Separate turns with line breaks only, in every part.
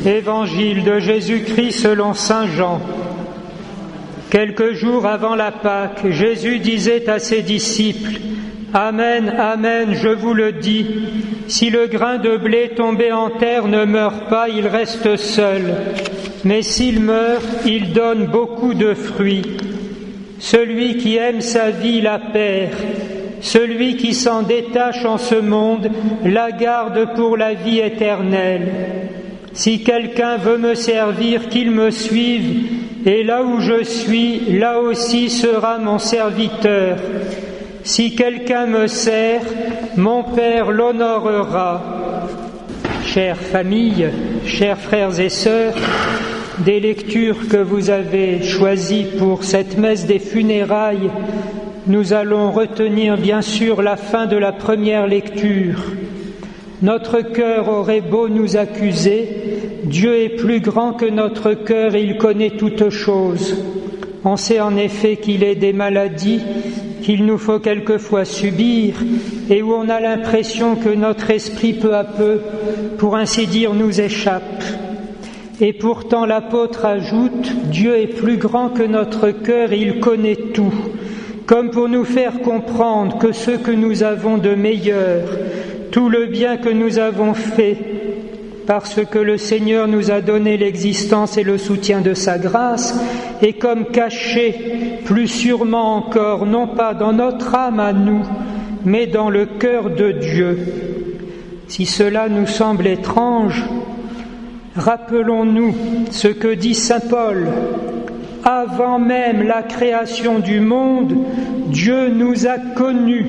Évangile de Jésus-Christ selon saint Jean. Quelques jours avant la Pâque, Jésus disait à ses disciples : « Amen, amen, je vous le dis, si le grain de blé tombé en terre ne meurt pas, il reste seul. Mais s'il meurt, il donne beaucoup de fruits. Celui qui aime sa vie la perd. Celui qui s'en détache en ce monde la garde pour la vie éternelle. Si quelqu'un veut me servir, qu'il me suive, et là où je suis, là aussi sera mon serviteur. Si quelqu'un me sert, mon Père l'honorera. » Chère famille, chers frères et sœurs, des lectures que vous avez choisies pour cette messe des funérailles, nous allons retenir bien sûr la fin de la première lecture. Notre cœur aurait beau nous accuser, Dieu est plus grand que notre cœur et il connaît toutes choses. On sait en effet qu'il est des maladies qu'il nous faut quelquefois subir et où on a l'impression que notre esprit peu à peu, pour ainsi dire, nous échappe. Et pourtant l'apôtre ajoute : Dieu est plus grand que notre cœur et il connaît tout, comme pour nous faire comprendre que ce que nous avons de meilleur, tout le bien que nous avons fait, parce que le Seigneur nous a donné l'existence et le soutien de sa grâce, est comme caché, plus sûrement encore, non pas dans notre âme à nous, mais dans le cœur de Dieu. Si cela nous semble étrange, rappelons-nous ce que dit saint Paul. Avant même la création du monde, Dieu nous a connus,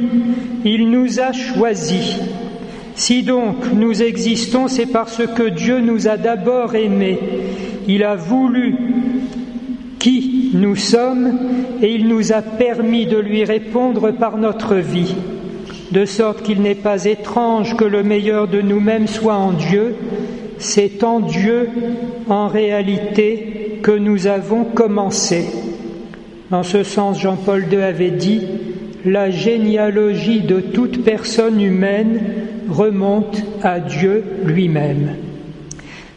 il nous a choisis. Si donc nous existons, c'est parce que Dieu nous a d'abord aimés. Il a voulu qui nous sommes et il nous a permis de lui répondre par notre vie. De sorte qu'il n'est pas étrange que le meilleur de nous-mêmes soit en Dieu. C'est en Dieu, en réalité, que nous avons commencé. Dans ce sens, Jean-Paul II avait dit : la généalogie de toute personne humaine remonte à Dieu lui-même.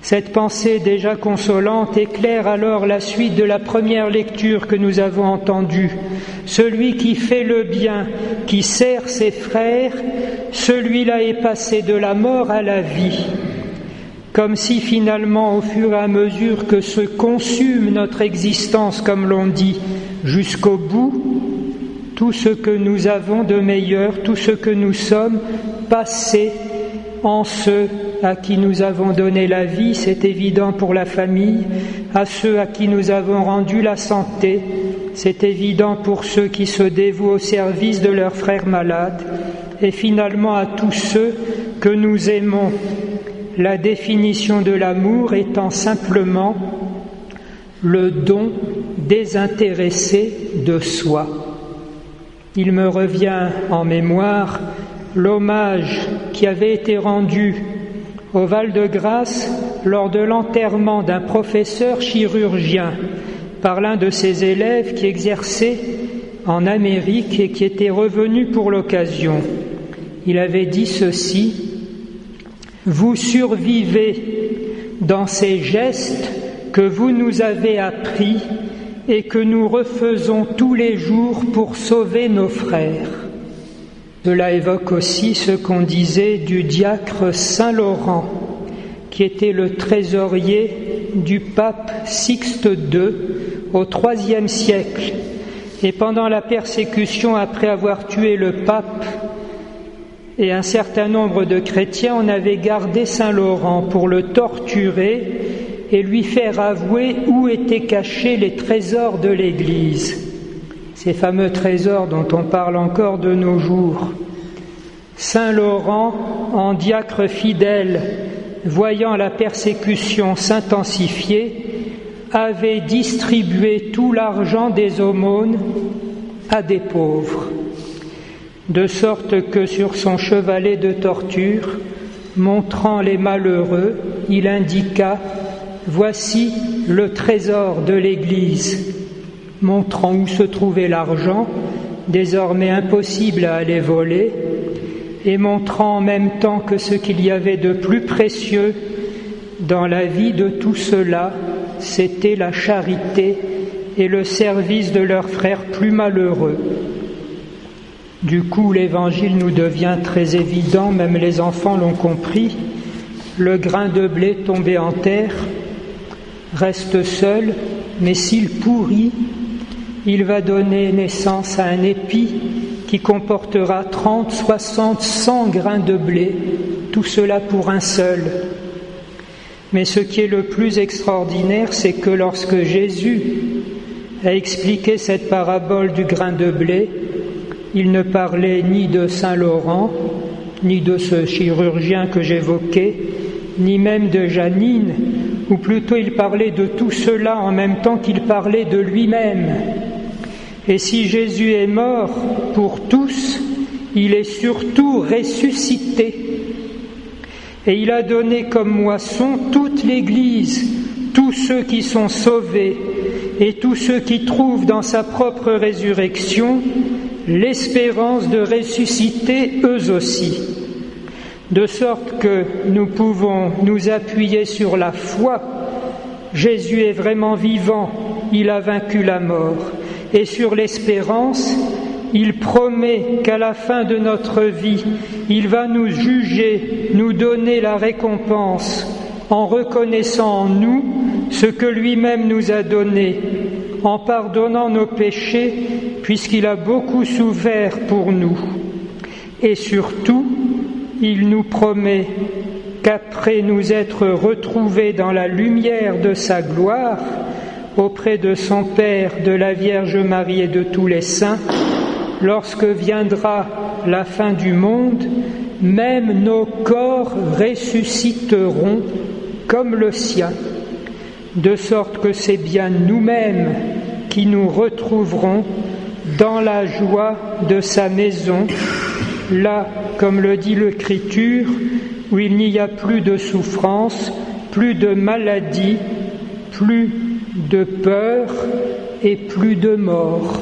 Cette pensée déjà consolante éclaire alors la suite de la première lecture que nous avons entendue. Celui qui fait le bien, qui sert ses frères, celui-là est passé de la mort à la vie. Comme si finalement, au fur et à mesure que se consume notre existence, comme l'on dit, jusqu'au bout, tout ce que nous avons de meilleur, tout ce que nous sommes, passé en ceux à qui nous avons donné la vie, c'est évident pour la famille, à ceux à qui nous avons rendu la santé, c'est évident pour ceux qui se dévouent au service de leurs frères malades, et finalement à tous ceux que nous aimons. La définition de l'amour étant simplement le don désintéressé de soi. Il me revient en mémoire l'hommage qui avait été rendu au Val-de-Grâce lors de l'enterrement d'un professeur chirurgien par l'un de ses élèves qui exerçait en Amérique et qui était revenu pour l'occasion. Il avait dit ceci : « Vous survivez dans ces gestes que vous nous avez appris et que nous refaisons tous les jours pour sauver nos frères. » Cela évoque aussi ce qu'on disait du diacre Saint Laurent, qui était le trésorier du pape Sixte II au IIIe siècle. Et pendant la persécution, après avoir tué le pape et un certain nombre de chrétiens, on avait gardé Saint Laurent pour le torturer et lui faire avouer où étaient cachés les trésors de l'Église. Ces fameux trésors dont on parle encore de nos jours. Saint Laurent, en diacre fidèle, voyant la persécution s'intensifier, avait distribué tout l'argent des aumônes à des pauvres, de sorte que sur son chevalet de torture, montrant les malheureux, il indiqua : voici le trésor de l'Église, montrant où se trouvait l'argent, désormais impossible à aller voler, et montrant en même temps que ce qu'il y avait de plus précieux Dans la vie de tout cela, c'était la charité et le service de leurs frères plus malheureux. Du coup, l'Évangile nous devient très évident, même les enfants l'ont compris. Le grain de blé tombé en terre reste seul, mais s'il pourrit, il va donner naissance à un épi qui comportera 30, 60, 100 grains de blé, tout cela pour un seul. Mais ce qui est le plus extraordinaire, c'est que lorsque Jésus a expliqué cette parabole du grain de blé, il ne parlait ni de Saint Laurent, ni de ce chirurgien que j'évoquais, ni même de Janine, ou plutôt il parlait de tout cela en même temps qu'il parlait de lui-même. Et si Jésus est mort pour tous, il est surtout ressuscité. Et il a donné comme moisson toute l'Église, tous ceux qui sont sauvés et tous ceux qui trouvent dans sa propre résurrection l'espérance de ressusciter eux aussi. De sorte que nous pouvons nous appuyer sur la foi. Jésus est vraiment vivant, il a vaincu la mort. Et sur l'espérance, il promet qu'à la fin de notre vie, il va nous juger, nous donner la récompense en reconnaissant en nous ce que lui-même nous a donné, en pardonnant nos péchés, puisqu'il a beaucoup souffert pour nous. Et surtout, il nous promet qu'après nous être retrouvés dans la lumière de sa gloire, auprès de son Père, de la Vierge Marie et de tous les saints, lorsque viendra la fin du monde, même nos corps ressusciteront comme le sien, de sorte que c'est bien nous-mêmes qui nous retrouverons dans la joie de sa maison, là, comme le dit l'Écriture, où il n'y a plus de souffrance, plus de maladie, plus de peur et plus de mort.